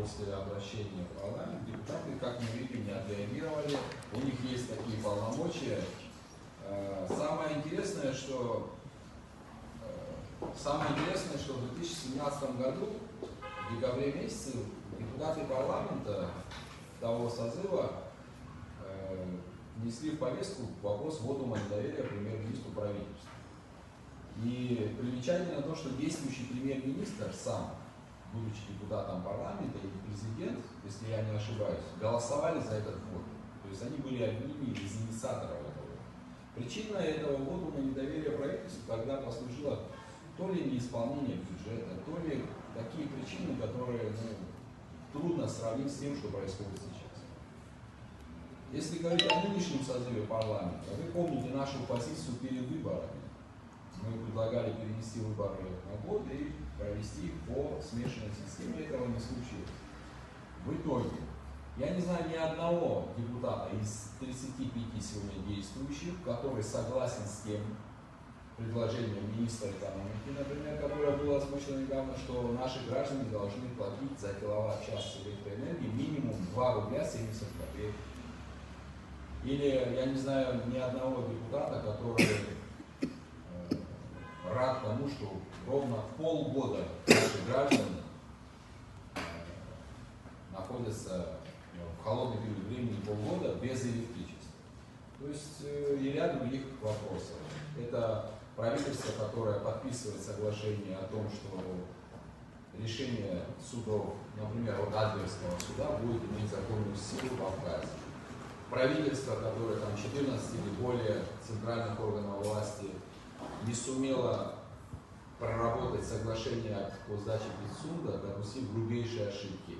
после обращения в парламент депутаты, как мы видим, не отреагировали. У них есть такие полномочия. Самое интересное, что в 2017 году, в декабре месяце, депутаты парламента того созыва внесли в повестку вопрос ввода недоверия премьер-министру правительства. И примечательно то, что действующий премьер-министр сам, будучи депутатом парламента, и президент, если я не ошибаюсь, голосовали за этот ввод. То есть они были одними из инициаторов этого. Причина этого ввода на недоверие правительству тогда послужила то ли неисполнение бюджета, то ли такие причины, которые трудно сравнить с тем, что происходит сейчас. Если говорить о нынешнем созыве парламента, вы помните нашу позицию перед выборами. Мы предлагали перенести выборы на год и провести их по смешанной системе. Этого не случилось. В итоге, я не знаю ни одного депутата из 35 сегодня действующих, который согласен с тем предложением министра экономики, например, которое было озвучено недавно, что наши граждане должны платить за киловатт-час электроэнергии минимум 2 рубля 70 копеек. Или я не знаю ни одного депутата, который рад тому, что ровно полгода наши граждане находятся в холодный период времени полгода без электричества. То есть и ряд других вопросов. Это правительство, которое подписывает соглашение о том, что решение судов, например, от Адлерского суда, будет иметь законную силу в Абхазии. Правительство, которое там 14 или более центральных органов власти не сумело проработать соглашение по сдаче Пицунда, допустив грубейшие ошибки.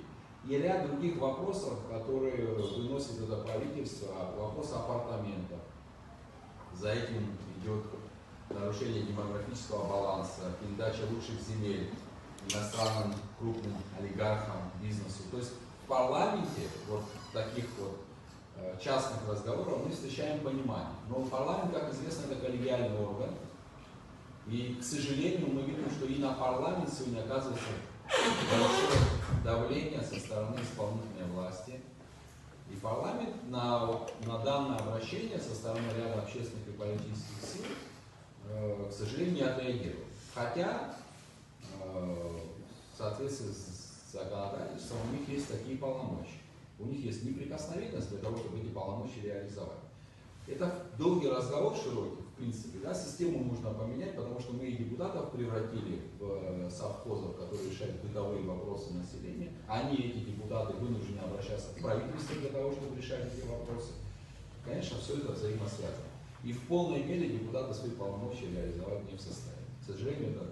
И ряд других вопросов, которые выносит это правительство, вопрос апартаментов. За этим идет нарушение демографического баланса, передача лучших земель иностранным крупным олигархам, бизнесу. То есть в парламенте вот таких вот частных разговоров мы встречаем понимание. Но парламент, как известно, это коллегиальный орган. И, к сожалению, мы видим, что и на парламент сегодня оказывается большое давление со стороны исполнительной власти. И парламент на данное обращение со стороны ряда общественных и политических сил, к сожалению, не отреагировал. Хотя, в соответствии с законодательством, у них есть такие полномочия. У них есть неприкосновенность для того, чтобы эти полномочия реализовать. Это долгий разговор широкий, в принципе. Да, систему нужно поменять, потому что мы и депутатов превратили в совхозов, которые решают бытовые вопросы населения. Они, эти депутаты, вынуждены обращаться к правительству для того, чтобы решать эти вопросы. Конечно, все это взаимосвязано. И в полной мере депутаты свои полномочия реализовать не в состоянии. К сожалению, это